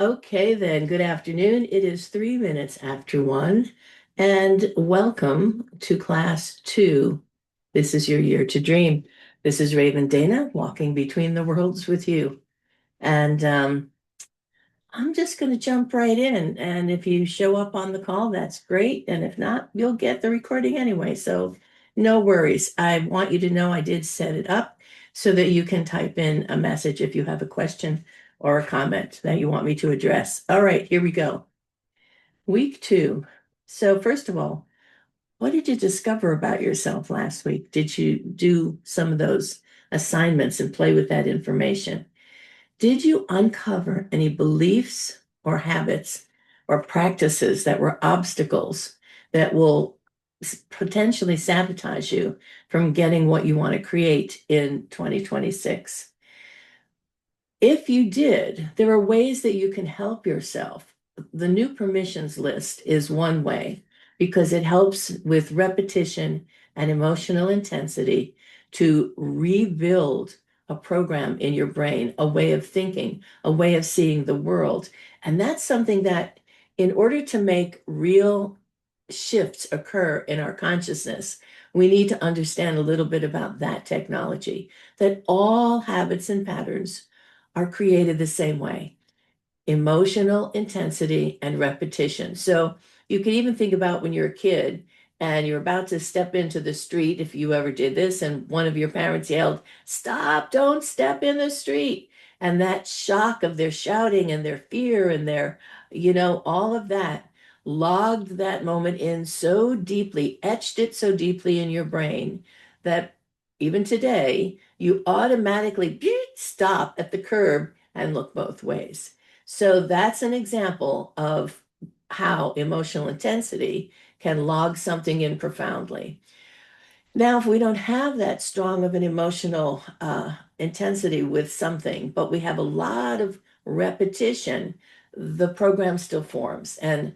Okay, then. Good afternoon. It is 3 minutes after one, and welcome to class two. This is your year to dream. This is Raven Dana walking between the worlds with you. And I'm just going to jump right in. And if you show up on the call, that's great. And if not, you'll get the recording anyway. So no worries. I want you to know I did set it up so that you can type in a message if you have a question or a comment that you want me to address. All right, here we go. Week two. So, first of all, what did you discover about yourself last week? Did you do some of those assignments and play with that information? Did you uncover any beliefs or habits or practices that were obstacles that will potentially sabotage you from getting what you want to create in 2026? If you did, there are ways that you can help yourself. The new permissions list is one way because it helps with repetition and emotional intensity to rebuild a program in your brain, a way of thinking, a way of seeing the world. And that's something that, in order to make real shifts occur in our consciousness, we need to understand a little bit about that technology, that all habits and patterns are created the same way: emotional intensity and repetition. So you can even think about when you're a kid and you're about to step into the street, if you ever did this, and one of your parents yelled, "Stop, don't step in the street." And that shock of their shouting and their fear and all of that logged that moment in so deeply, etched it so deeply in your brain that even today, you automatically stop at the curb and look both ways. So that's an example of how emotional intensity can log something in profoundly. Now, if we don't have that strong of an emotional intensity with something, but we have a lot of repetition, the program still forms. And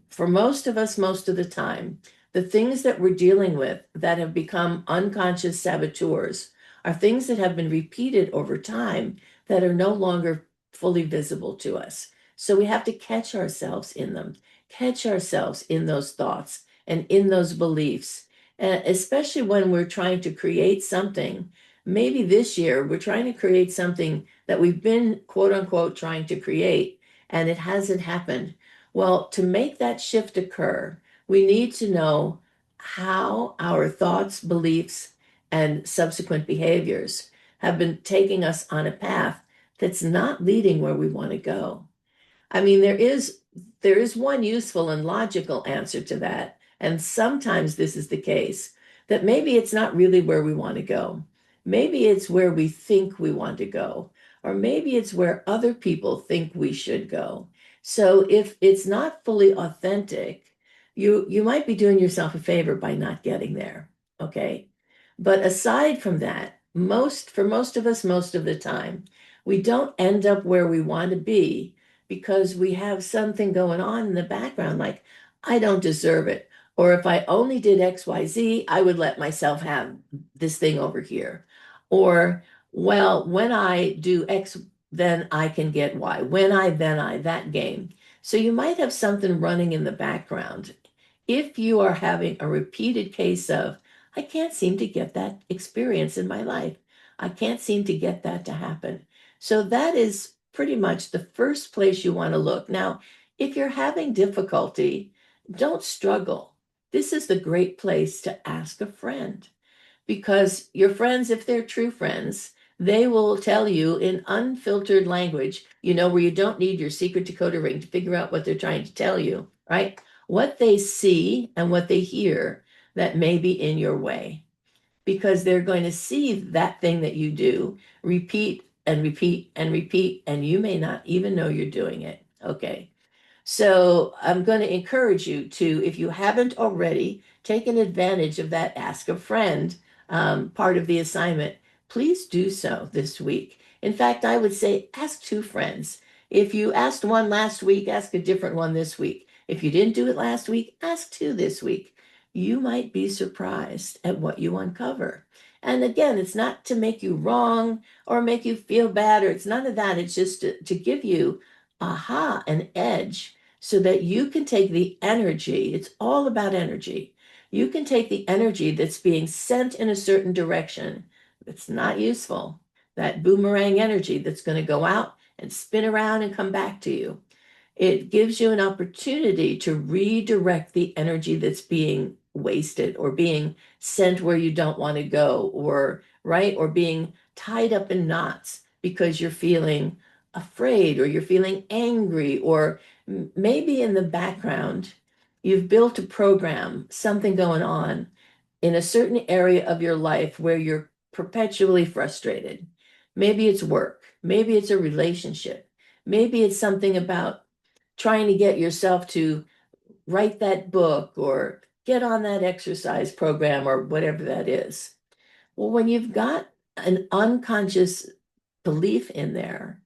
for most of us, most of the time, the things that we're dealing with that have become unconscious saboteurs are things that have been repeated over time that are no longer fully visible to us. So we have to catch ourselves in them, catch ourselves in those thoughts and in those beliefs, especially when we're trying to create something. Maybe this year we're trying to create something that we've been, quote unquote, trying to create, and it hasn't happened. Well, to make that shift occur, we need to know how our thoughts, beliefs, and subsequent behaviors have been taking us on a path that's not leading where we want to go. I mean, there is one useful and logical answer to that, and sometimes this is the case, that maybe it's not really where we want to go. Maybe it's where we think we want to go, or maybe it's where other people think we should go. So if it's not fully authentic, you might be doing yourself a favor by not getting there. Okay. But aside from that, for most of us, most of the time, we don't end up where we want to be because we have something going on in the background, like, I don't deserve it. Or if I only did XYZ, I would let myself have this thing over here. Or, well, when I do X, then I can get Y. When I, then I, that game. So you might have something running in the background. If you are having a repeated case of, I can't seem to get that experience in my life, I can't seem to get that to happen. So that is pretty much the first place you want to look. Now, if you're having difficulty, don't struggle. This is the great place to ask a friend, because your friends, if they're true friends, they will tell you in unfiltered language, where you don't need your secret decoder ring to figure out what they're trying to tell you, right? What they see and what they hear that may be in your way, because they're going to see that thing that you do repeat and repeat and repeat, and you may not even know you're doing it. Okay. So I'm going to encourage you to, if you haven't already taken advantage of that Ask a Friend part of the assignment, please do so this week. In fact, I would say ask two friends. If you asked one last week, ask a different one this week. If you didn't do it last week, ask two this week. You might be surprised at what you uncover. And again, it's not to make you wrong or make you feel bad, or it's none of that. It's just to give you aha, an edge, so that you can take the energy. It's all about energy. You can take the energy that's being sent in a certain direction that's not useful, that boomerang energy that's going to go out and spin around and come back to you. It gives you an opportunity to redirect the energy that's being wasted or being sent where you don't want to go, or right, or being tied up in knots because you're feeling afraid or you're feeling angry, or maybe in the background you've built a program, something going on in a certain area of your life where you're perpetually frustrated. Maybe it's work, maybe it's a relationship, maybe it's something about trying to get yourself to write that book or get on that exercise program or whatever that is. Well, when you've got an unconscious belief in there,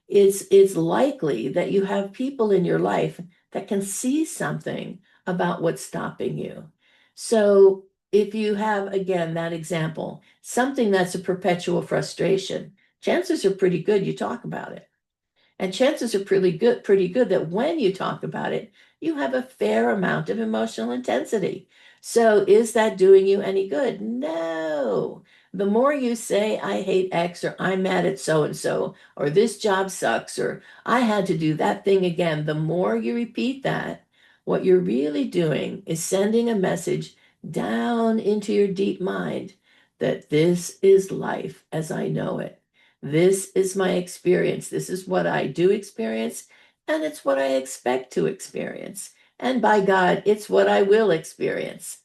it's likely that you have people in your life that can see something about what's stopping you. So if you have, again, that example, something that's a perpetual frustration, chances are pretty good you talk about it. And chances are pretty good that when you talk about it, you have a fair amount of emotional intensity. So is that doing you any good? No. The more you say, I hate X, or I'm mad at so and so, or this job sucks, or I had to do that thing again, the more you repeat that, what you're really doing is sending a message down into your deep mind that this is life as I know it. This is my experience. This is what I do experience, and it's what I expect to experience. And by God, it's what I will experience.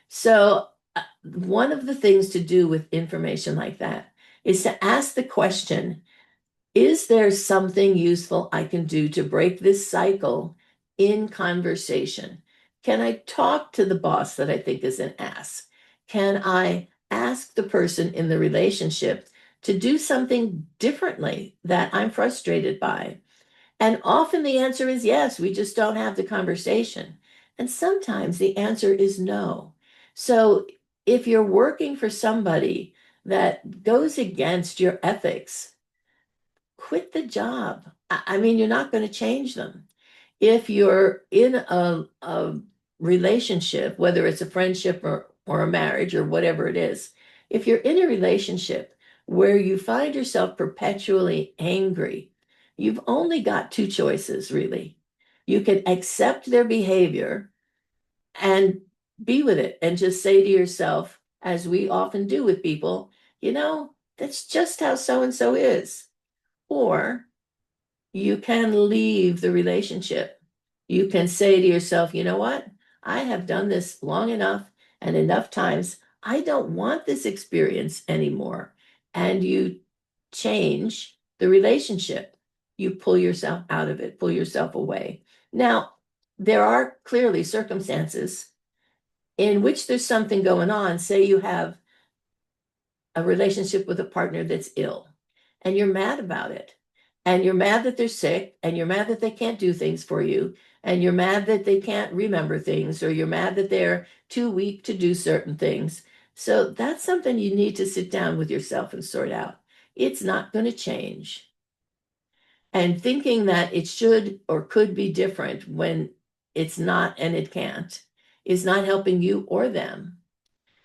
So, one of the things to do with information like that is to ask the question, is there something useful I can do to break this cycle in conversation? Can I talk to the boss that I think is an ass? Can I ask the person in the relationship to do something differently that I'm frustrated by? And often the answer is yes, we just don't have the conversation. And sometimes the answer is no. So if you're working for somebody that goes against your ethics, quit the job. I mean, you're not going to change them. If you're in a relationship, whether it's a friendship or a marriage or whatever it is, if you're in a relationship where you find yourself perpetually angry, you've only got two choices, really. You can accept their behavior and be with it and just say to yourself, as we often do with people, that's just how so and so is. Or you can leave the relationship. You can say to yourself, you know what? I have done this long enough and enough times. I don't want this experience anymore. And you change the relationship. You pull yourself out of it, pull yourself away. Now, there are clearly circumstances in which there's something going on. Say you have a relationship with a partner that's ill and you're mad about it. And you're mad that they're sick, and you're mad that they can't do things for you, and you're mad that they can't remember things, or you're mad that they're too weak to do certain things. So that's something you need to sit down with yourself and sort out. It's not going to change. And thinking that it should or could be different when it's not and it can't is not helping you or them.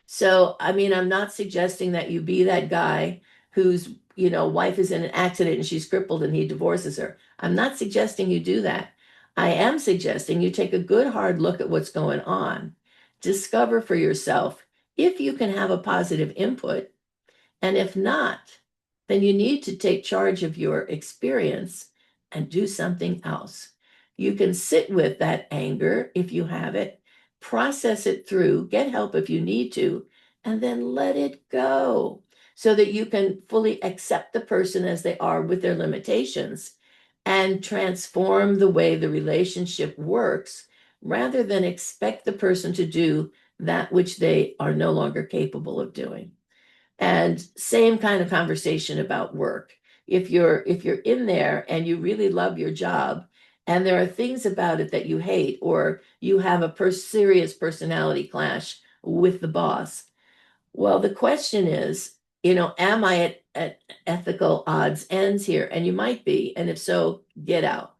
So, I mean, I'm not suggesting that you be that guy whose, wife is in an accident and she's crippled and he divorces her. I'm not suggesting you do that. I am suggesting you take a good hard look at what's going on. Discover for yourself if you can have a positive input, and if not, then you need to take charge of your experience and do something else. You can sit with that anger if you have it, process it through, get help if you need to, and then let it go so that you can fully accept the person as they are with their limitations and transform the way the relationship works rather than expect the person to do that which they are no longer capable of doing. And same kind of conversation about work. If you're in there and you really love your job and there are things about it that you hate, or you have a serious personality clash with the boss, well, the question is, am I at ethical odds ends here? And you might be, and if so, get out.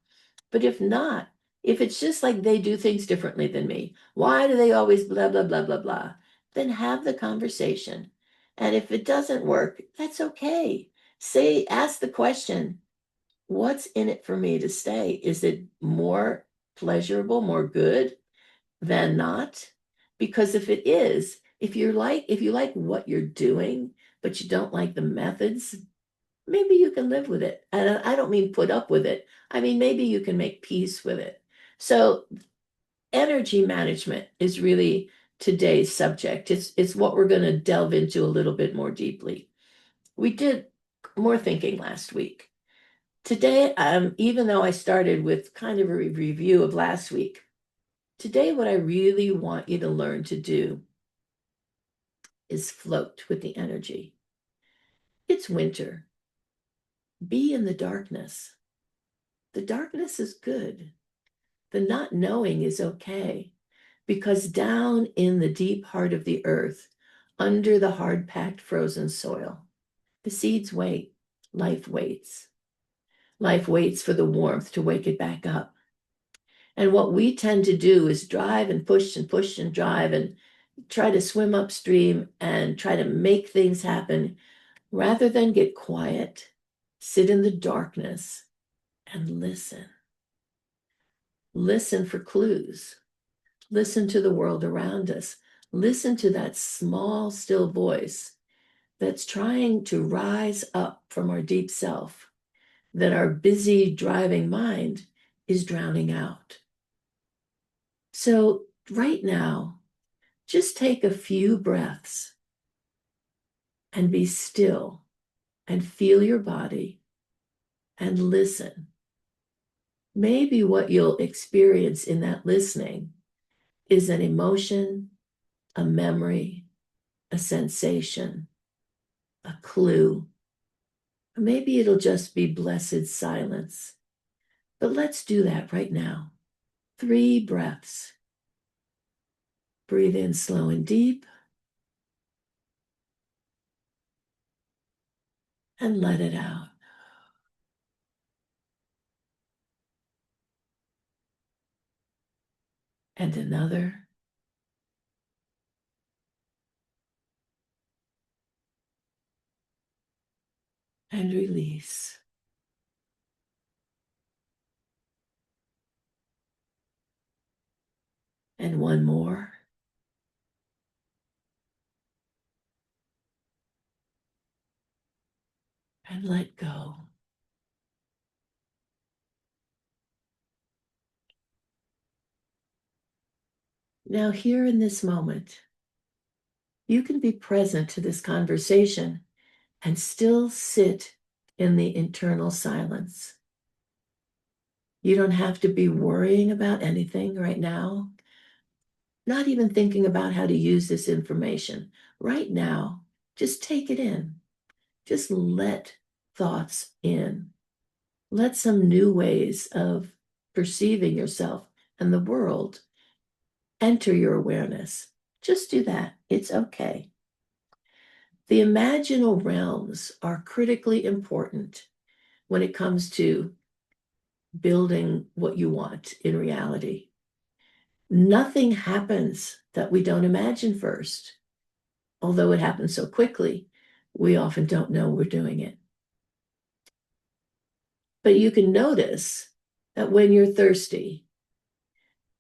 But if not, if it's just like they do things differently than me, why do they always blah, blah, blah, blah, blah? Then have the conversation. And if it doesn't work, that's okay. Ask the question, what's in it for me to stay? Is it more pleasurable, more good than not? Because if it is, if you like what you're doing, but you don't like the methods, maybe you can live with it. And I don't mean put up with it. I mean, maybe you can make peace with it. So energy management is really today's subject. It's what we're going to delve into a little bit more deeply. We did more thinking last week. Today, even though I started with kind of a review of last week, today what I really want you to learn to do is float with the energy. It's winter. Be in the darkness. The darkness is good. The not knowing is okay, because down in the deep heart of the earth, under the hard packed frozen soil, the seeds wait. Life waits. Life waits for the warmth to wake it back up. And what we tend to do is drive and push and drive and try to swim upstream and try to make things happen rather than get quiet, sit in the darkness, and listen. Listen for clues. Listen to the world around us. Listen to that small, still voice that's trying to rise up from our deep self that our busy driving mind is drowning out. So, right now, just take a few breaths and be still and feel your body and listen. Maybe what you'll experience in that listening is an emotion, a memory, a sensation, a clue. Maybe it'll just be blessed silence. But let's do that right now. 3 breaths. Breathe in slow and deep. And let it out. And another. And release. And one more. And let go. Now, here in this moment, you can be present to this conversation and still sit in the internal silence. You don't have to be worrying about anything right now, not even thinking about how to use this information. Right now, just take it in. Just let thoughts in. Let some new ways of perceiving yourself and the world enter your awareness. Just do that. It's okay. The imaginal realms are critically important when it comes to building what you want in reality. Nothing happens that we don't imagine first. Although it happens so quickly, we often don't know we're doing it. But you can notice that when you're thirsty,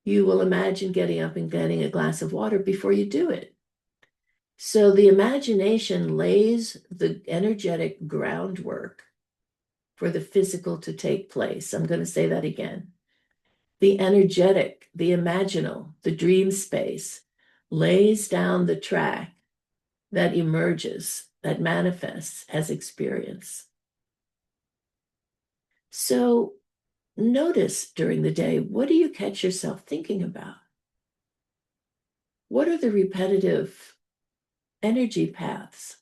you will imagine getting up and getting a glass of water before you do it. So the imagination lays the energetic groundwork for the physical to take place. I'm going to say that again. The energetic, the imaginal, the dream space lays down the track that emerges, that manifests as experience. So notice during the day, what do you catch yourself thinking about? What are the repetitive energy paths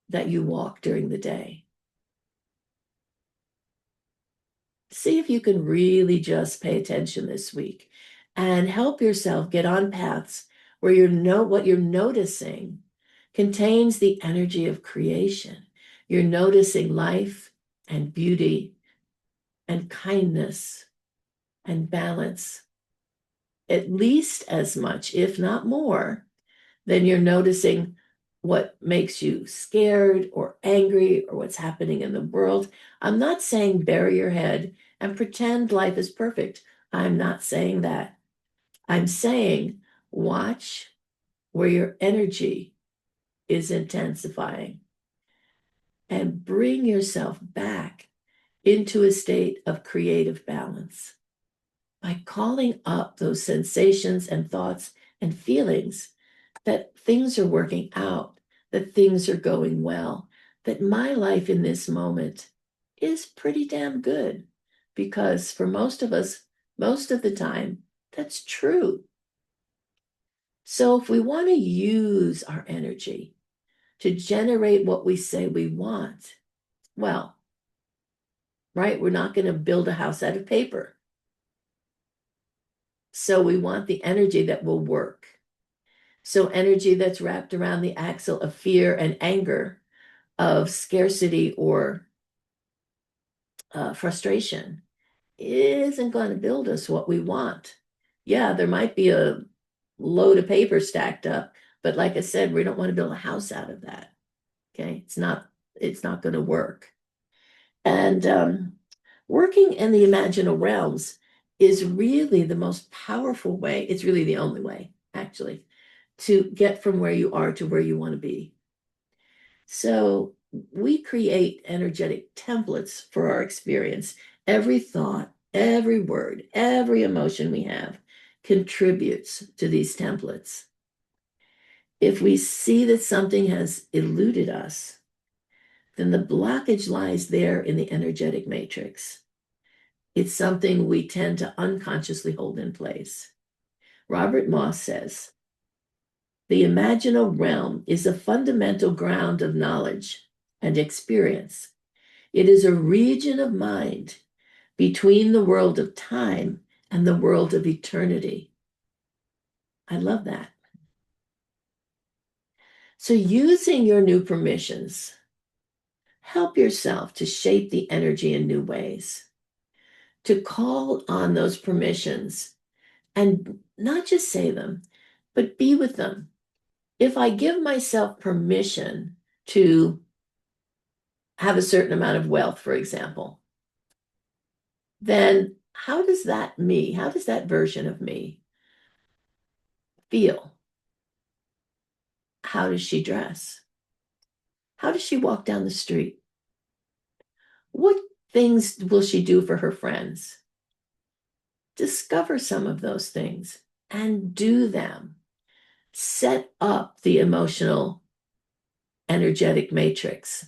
that you walk during the day? See if you can really just pay attention this week and help yourself get on paths where what you're noticing contains the energy of creation. You're noticing life and beauty and kindness and balance at least as much, if not more, than you're noticing what makes you scared or angry or what's happening in the world. I'm not saying bury your head and pretend life is perfect. I'm not saying that. I'm saying watch where your energy is intensifying and bring yourself back into a state of creative balance by calling up those sensations and thoughts and feelings that things are working out, that things are going well, that my life in this moment is pretty damn good. Because for most of us, most of the time, that's true. So if we want to use our energy to generate what we say we want, well, right, we're not going to build a house out of paper. So we want the energy that will work. So energy that's wrapped around the axle of fear and anger, of scarcity or frustration, isn't going to build us what we want. Yeah, there might be a load of paper stacked up, but like I said, we don't want to build a house out of that. Okay, it's not going to work. And working in the imaginal realms is really the most powerful way. It's really the only way, actually, to get from where you are to where you want to be. So we create energetic templates for our experience. Every thought, every word, every emotion we have contributes to these templates. If we see that something has eluded us, then the blockage lies there in the energetic matrix. It's something we tend to unconsciously hold in place. Robert Moss says, the imaginal realm is a fundamental ground of knowledge and experience. It is a region of mind between the world of time and the world of eternity. I love that. So, using your new permissions, help yourself to shape the energy in new ways, to call on those permissions and not just say them, but be with them. If I give myself permission to have a certain amount of wealth, for example, then how does that version of me feel? How does she dress? How does she walk down the street? What things will she do for her friends? Discover some of those things and do them. Set up the emotional, energetic matrix.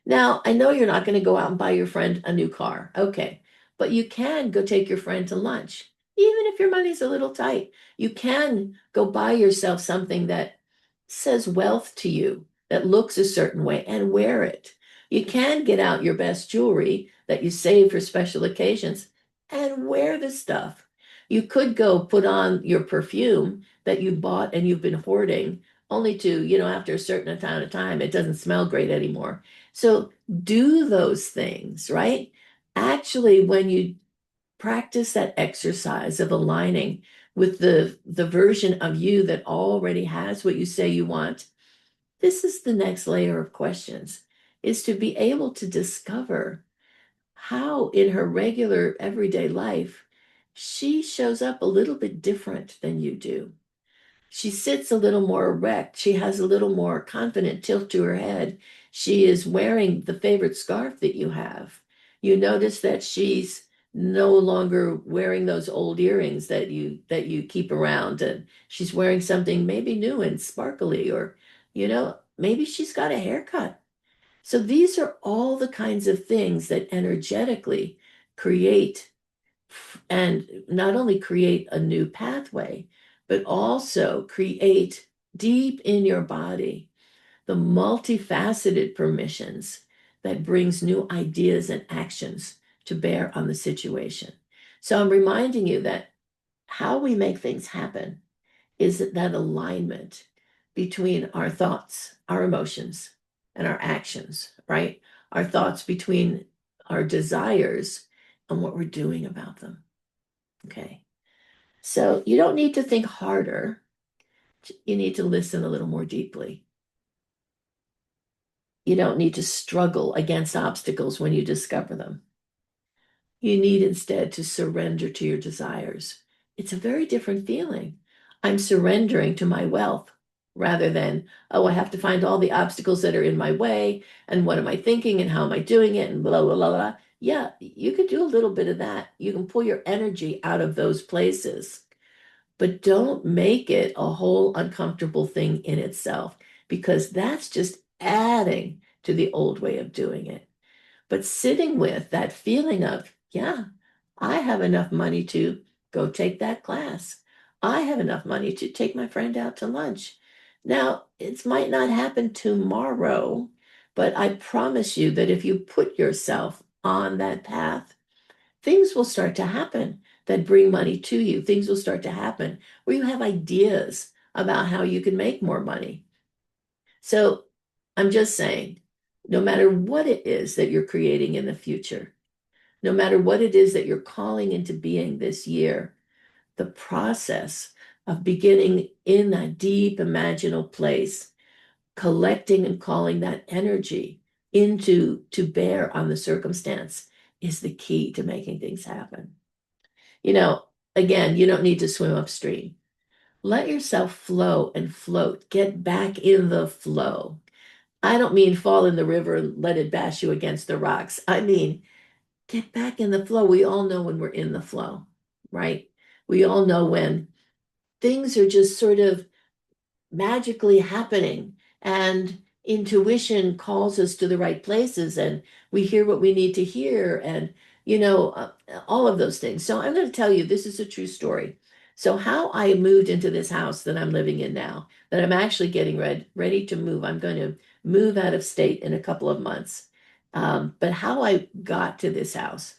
Now, I know you're not going to go out and buy your friend a new car. Okay. But you can go take your friend to lunch, even if your money's a little tight. You can go buy yourself something that says wealth to you, that looks a certain way, and wear it. You can get out your best jewelry that you save for special occasions and wear the stuff. You could go put on your perfume that you bought and you've been hoarding, only to, after a certain amount of time, it doesn't smell great anymore. So do those things, right? Actually, when you practice that exercise of aligning with the version of you that already has what you say you want, this is the next layer of questions, is to be able to discover how in her regular everyday life she shows up a little bit different than you do. She sits a little more erect. She has a little more confident tilt to her head. She is wearing the favorite scarf that you have. You notice that she's no longer wearing those old earrings that you keep around, and she's wearing something maybe new and sparkly, or maybe she's got a haircut. So these are all the kinds of things that energetically create, and not only create a new pathway, but also create deep in your body the multifaceted permissions that brings new ideas and actions to bear on the situation. So I'm reminding you that how we make things happen is that alignment between our thoughts, our emotions, and our actions, right? Our thoughts between our desires and what we're doing about them. Okay. So you don't need to think harder. You need to listen a little more deeply. You don't need to struggle against obstacles when you discover them. You need instead to surrender to your desires. It's a very different feeling. I'm surrendering to my wealth rather than, oh, I have to find all the obstacles that are in my way. And what am I thinking and how am I doing it? And blah, blah, blah, blah. Yeah, you could do a little bit of that. You can pull your energy out of those places, but don't make it a whole uncomfortable thing in itself because that's just adding to the old way of doing it. But sitting with that feeling of, yeah, I have enough money to go take that class. I have enough money to take my friend out to lunch. Now, it might not happen tomorrow, but I promise you that if you put yourself on that path, things will start to happen that bring money to you. Things will start to happen where you have ideas about how you can make more money. So I'm just saying, no matter what it is that you're creating in the future, no matter what it is that you're calling into being this year, the process of beginning in a deep imaginal place, collecting and calling that energy into to bear on the circumstance is the key to making things happen. You know, again, you don't need to swim upstream. Let yourself flow and float. Get back in the flow. I don't mean fall in the river and let it bash you against the rocks. I mean, get back in the flow. We all know when we're in the flow, right? We all know when things are just sort of magically happening and intuition calls us to the right places and we hear what we need to hear and all of those things. So I'm going to tell you this is a true story. So how I moved into this house that I'm living in now, that I'm actually getting ready to move. I'm going to move out of state in a couple of months. But how I got to this house.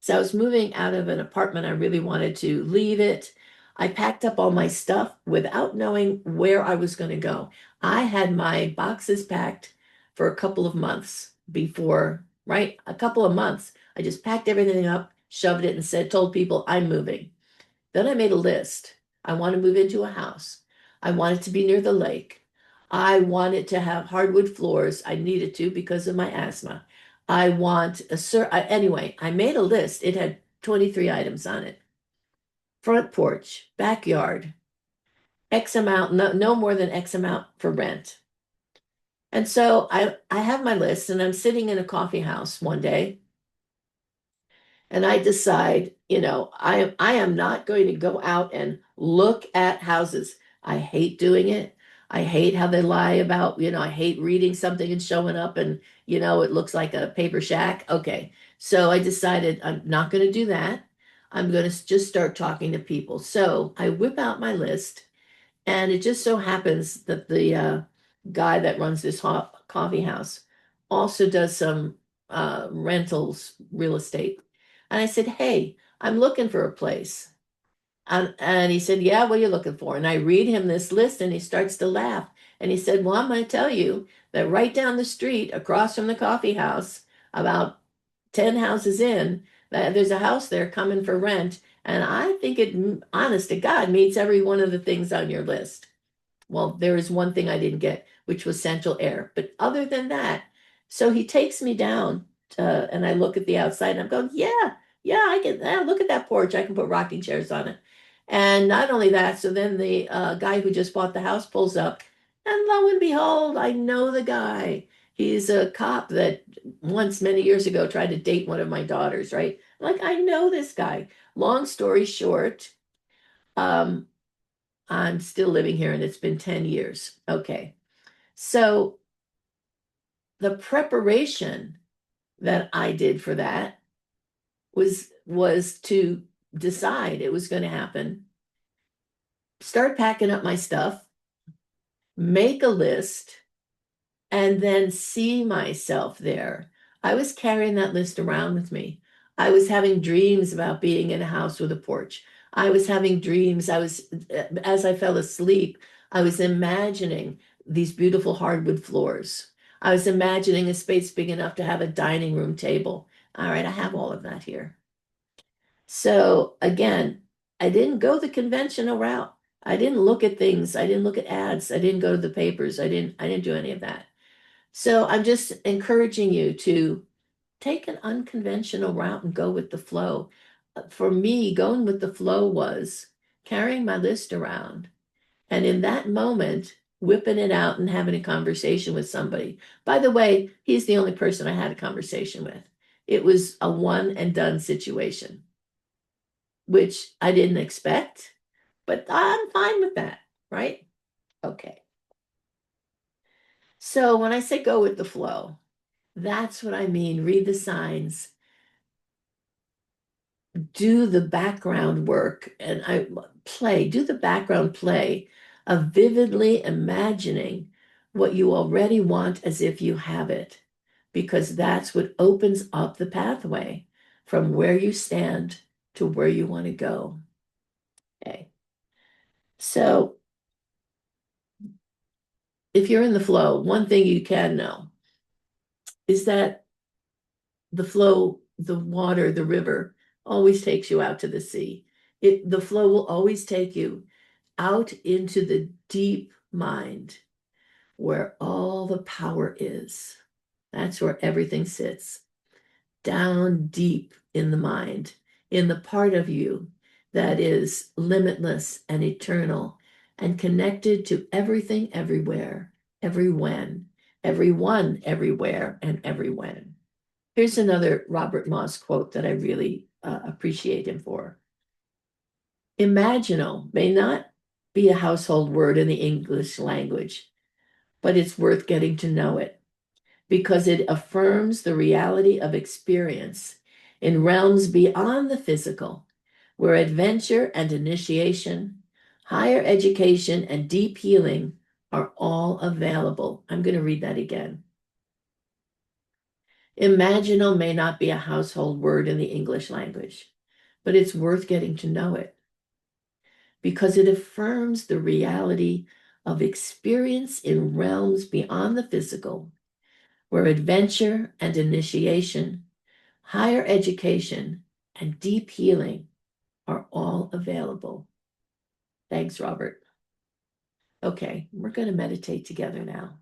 So I was moving out of an apartment. I really wanted to leave it. I packed up all my stuff without knowing where I was going to go. I had my boxes packed for a couple of months before, right? A couple of months. I just packed everything up, shoved it, and told people I'm moving. Then I made a list. I want to move into a house. I want it to be near the lake. I want it to have hardwood floors. I needed to because of my asthma. I want anyway, I made a list. It had 23 items on it. Front porch, backyard, X amount, no more than X amount for rent. And so I have my list and I'm sitting in a coffee house one day and I decide, I am not going to go out and look at houses. I hate doing it. I hate how they lie about, I hate reading something and showing up and, it looks like a paper shack. Okay. So I decided I'm not going to do that. I'm going to just start talking to people. So I whip out my list and it just so happens that the guy that runs this coffee house also does some rentals, real estate. And I said, hey, I'm looking for a place. And he said, yeah, what are you looking for? And I read him this list and he starts to laugh. And he said, well, I'm going to tell you that right down the street, across from the coffee house, about 10 houses in, that there's a house there coming for rent. And I think it, honest to God, meets every one of the things on your list. Well, there is one thing I didn't get, which was central air. But other than that, so he takes me down and I look at the outside and I'm going, yeah, yeah, I can look at that porch. I can put rocking chairs on it. And not only that, so then the guy who just bought the house pulls up, and lo and behold, I know the guy. He's a cop that once many years ago tried to date one of my daughters, right? Like, I know this guy. Long story short, um, I'm still living here and it's been 10 years. Okay. So the preparation that I did for that was to decide it was going to happen. Start packing up my stuff, make a list, and then see myself there. I was carrying that list around with me. I was having dreams about being in a house with a porch. I was having dreams. As I fell asleep, I was imagining these beautiful hardwood floors. I was imagining a space big enough to have a dining room table. All right, I have all of that here. So again, I didn't go the conventional route. I didn't look at things. I didn't look at ads. I didn't go to the papers. I didn't do any of that. So I'm just encouraging you to take an unconventional route and go with the flow. For me, going with the flow was carrying my list around and in that moment, whipping it out and having a conversation with somebody. By the way, he's the only person I had a conversation with. It was a one and done situation, which I didn't expect, but I'm fine with that, right? Okay. So when I say go with the flow, that's what I mean. Read the signs, do the background work, and do the background play of vividly imagining what you already want as if you have it, because that's what opens up the pathway from where you stand to where you want to go. Okay. So if you're in the flow, one thing you can know is that the flow, the water, the river always takes you out to the sea. The flow will always take you out into the deep mind where all the power is. That's where everything sits, down deep in the mind, in the part of you that is limitless and eternal and connected to everything, everywhere, every when, everyone, everywhere, and every when. Here's another Robert Moss quote that I really appreciate him for. Imaginal may not be a household word in the English language, but it's worth getting to know it because it affirms the reality of experience in realms beyond the physical, where adventure and initiation, higher education, and deep healing are all available. I'm going to read that again. Imaginal may not be a household word in the English language, but it's worth getting to know it because it affirms the reality of experience in realms beyond the physical, where adventure and initiation, higher education, and deep healing are all available. Thanks, Robert. Okay, we're going to meditate together now.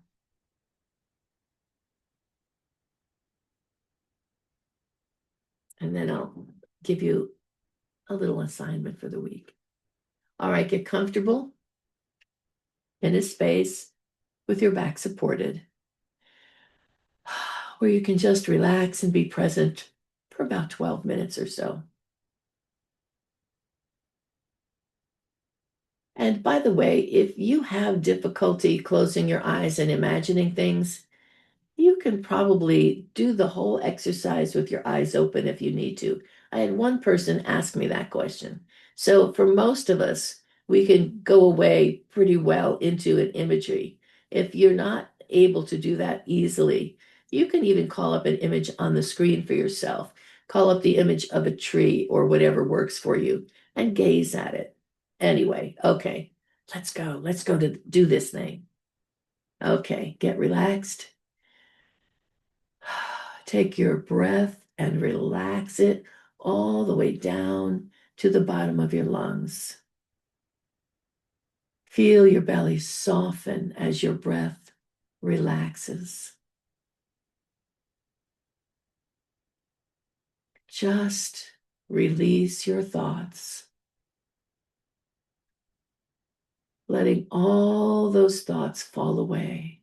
And then I'll give you a little assignment for the week. All right, get comfortable in a space with your back supported, where you can just relax and be present for about 12 minutes or so. And by the way, if you have difficulty closing your eyes and imagining things, you can probably do the whole exercise with your eyes open if you need to. I had one person ask me that question. So for most of us, we can go away pretty well into an imagery. If you're not able to do that easily, you can even call up an image on the screen for yourself. Call up the image of a tree or whatever works for you and gaze at it. Anyway, okay, let's go. Let's go to do this thing. Okay, get relaxed. Take your breath and relax it all the way down to the bottom of your lungs. Feel your belly soften as your breath relaxes. Just release your thoughts, letting all those thoughts fall away.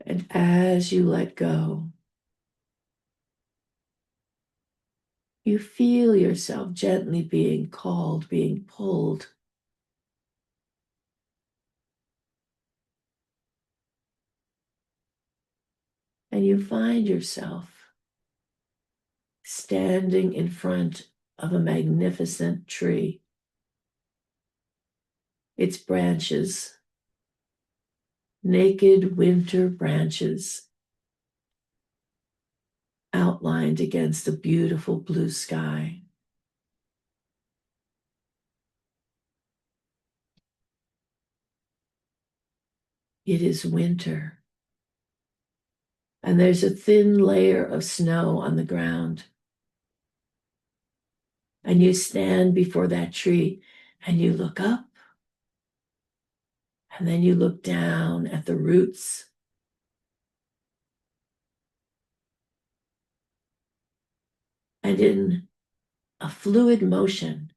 And as you let go, you feel yourself gently being called, being pulled. And you find yourself standing in front of a magnificent tree. Its branches, naked winter branches, outlined against a beautiful blue sky. It is winter, and there's a thin layer of snow on the ground. And you stand before that tree and you look up, and then you look down at the roots. And in a fluid motion,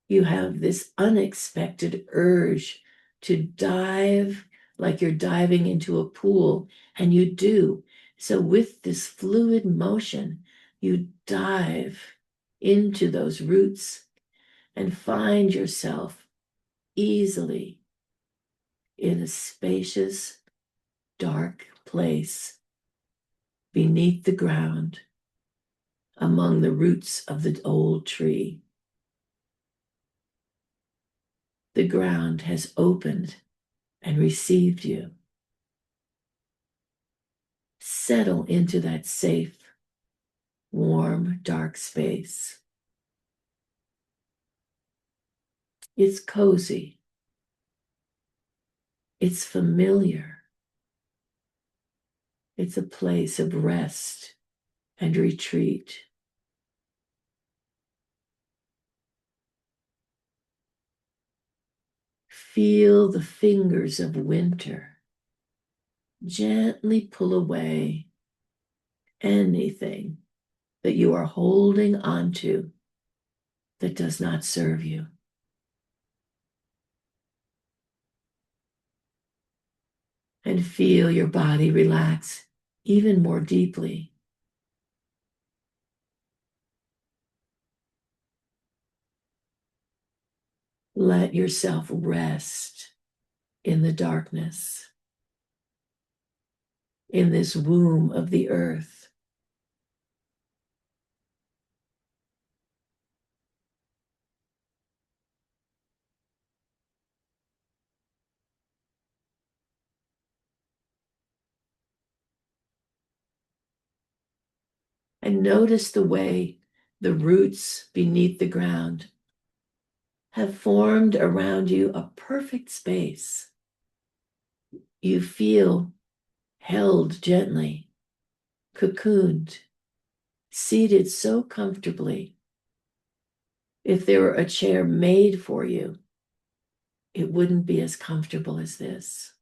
you have this unexpected urge to dive like you're diving into a pool, and you do. So, with this fluid motion, you dive into those roots and find yourself easily in a spacious, dark place beneath the ground among the roots of the old tree. The ground has opened and received you. Settle into that safe, warm, dark space. It's cozy. It's familiar. It's a place of rest and retreat. Feel the fingers of winter gently pull away anything that you are holding onto that does not serve you. And feel your body relax even more deeply. Let yourself rest in the darkness, in this womb of the earth. And notice the way the roots beneath the ground have formed around you a perfect space. You feel held gently, cocooned, seated so comfortably. If there were a chair made for you, it wouldn't be as comfortable as this.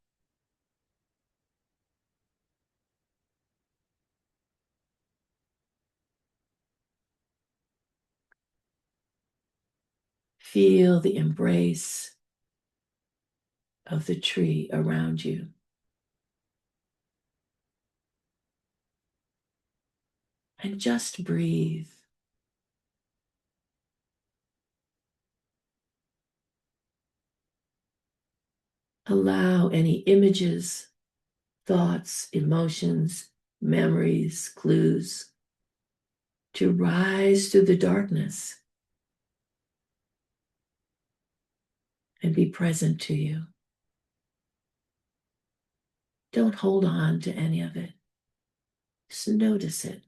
Feel the embrace of the tree around you. And just breathe. Allow any images, thoughts, emotions, memories, clues to rise through the darkness and be present to you. Don't hold on to any of it. Just notice it.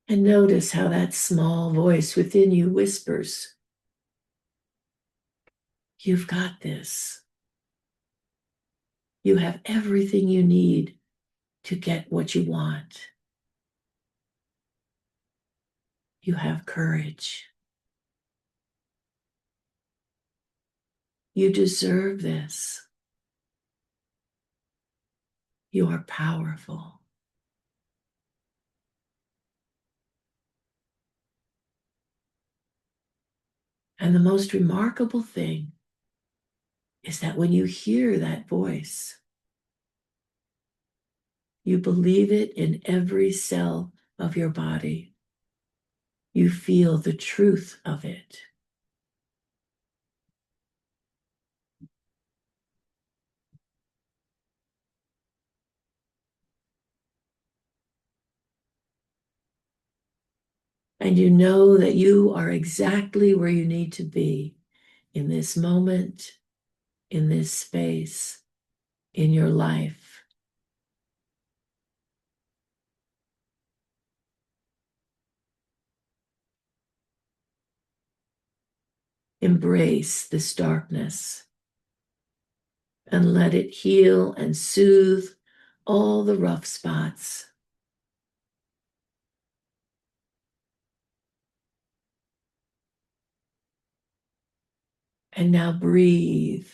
And notice how that small voice within you whispers, "You've got this. You have everything you need to get what you want. You have courage. You deserve this. You are powerful." And the most remarkable thing is that when you hear that voice, you believe it in every cell of your body. You feel the truth of it. And you know that you are exactly where you need to be in this moment, in this space, in your life. Embrace this darkness and let it heal and soothe all the rough spots. And now breathe.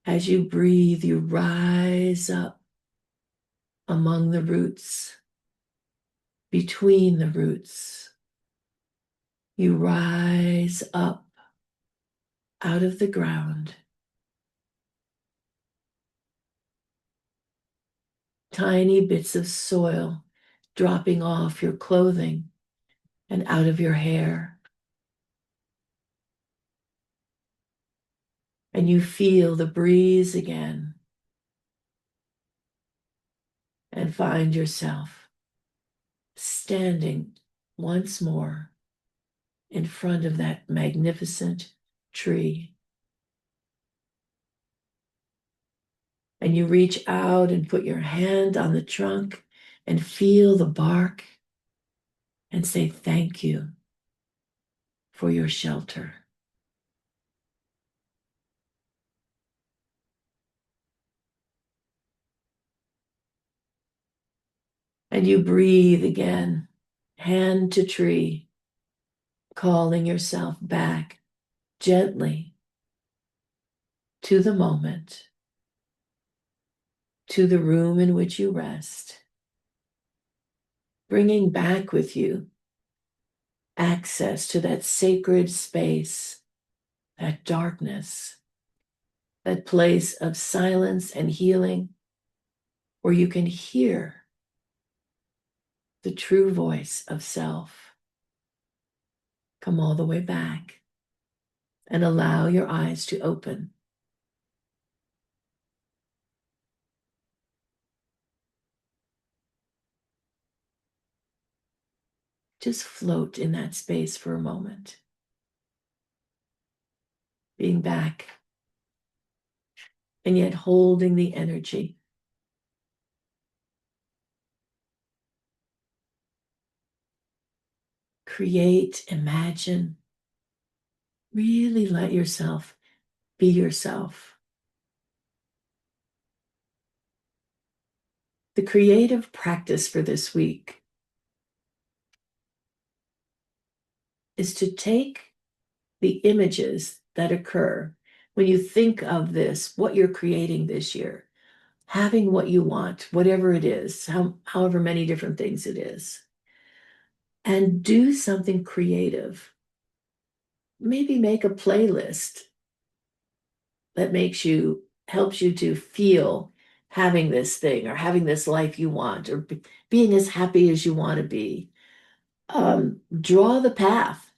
As you breathe, you rise up among the roots, between the roots. You rise up out of the ground. Tiny bits of soil dropping off your clothing and out of your hair. And you feel the breeze again and find yourself standing once more in front of that magnificent tree. And you reach out and put your hand on the trunk and feel the bark and say thank you for your shelter. And you breathe again, hand to tree, calling yourself back gently to the moment, to the room in which you rest, bringing back with you access to that sacred space, that darkness, that place of silence and healing where you can hear the true voice of self. Come all the way back and allow your eyes to open. Just float in that space for a moment. Being back and yet holding the energy. Create, imagine, really let yourself be yourself. The creative practice for this week is to take the images that occur when you think of this, what you're creating this year, having what you want, whatever it is, however many different things it is, and do something creative. Maybe make a playlist that helps you to feel having this thing or having this life you want or being as happy as you want to be. Draw the path.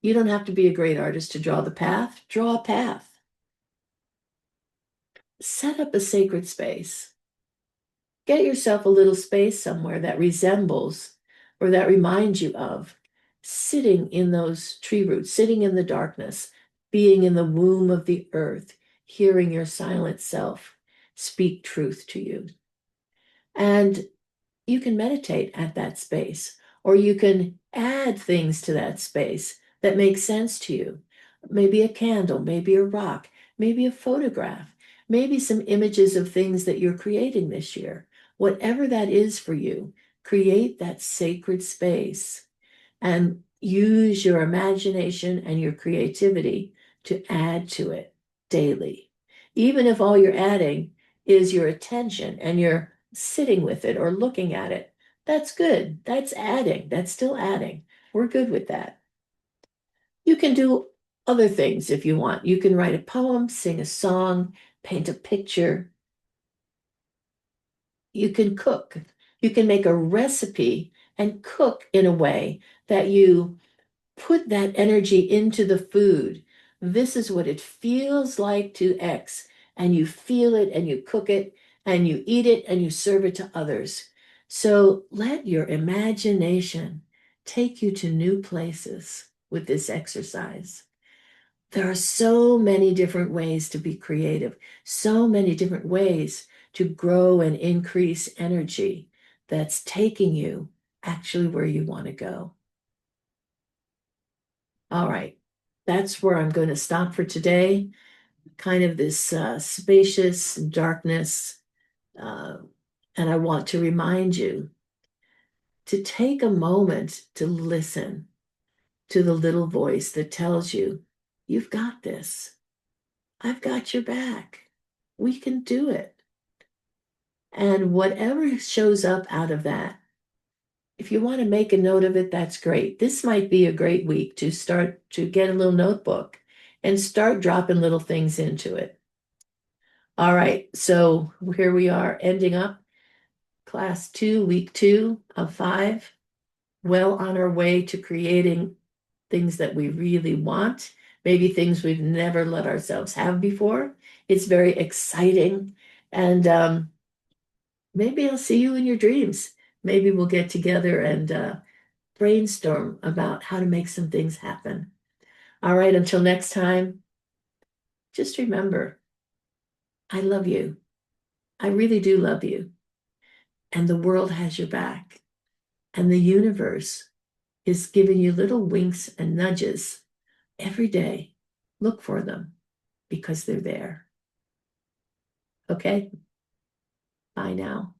You don't have to be a great artist to draw the path. Draw a path. Set up a sacred space. Get yourself a little space somewhere that resembles or that reminds you of sitting in those tree roots, sitting in the darkness, being in the womb of the earth, hearing your silent self speak truth to you. And you can meditate at that space, or you can add things to that space that make sense to you. Maybe a candle, maybe a rock, maybe a photograph, maybe some images of things that you're creating this year. Whatever that is for you, create that sacred space and use your imagination and your creativity to add to it daily. Even if all you're adding is your attention and you're sitting with it or looking at it, that's good. That's adding. That's still adding. We're good with that. You can do other things if you want. You can write a poem, sing a song, paint a picture. You can cook. You can make a recipe and cook in a way that you put that energy into the food. This is what it feels like to X, and you feel it and you cook it and you eat it and you serve it to others. So let your imagination take you to new places. with this exercise. There are so many different ways to be creative, so many different ways to grow and increase energy that's taking you actually where you want to go. All right, that's where I'm going to stop for today. Kind of this spacious darkness. Uh, and I want to remind you to take a moment to listen to the little voice that tells you, you've got this. I've got your back. We can do it. And whatever shows up out of that, if you want to make a note of it, that's great. This might be a great week to start to get a little notebook and start dropping little things into it. All right, so here we are ending up class 2, week 2 of 5. Well on our way to creating things that we really want, maybe things we've never let ourselves have before. It's very exciting. And maybe I'll see you in your dreams. Maybe we'll get together and brainstorm about how to make some things happen. All right, until next time, just remember, I love you. I really do love you. And the world has your back. And the universe is giving you little winks and nudges every day. Look for them because they're there. Okay? Bye now.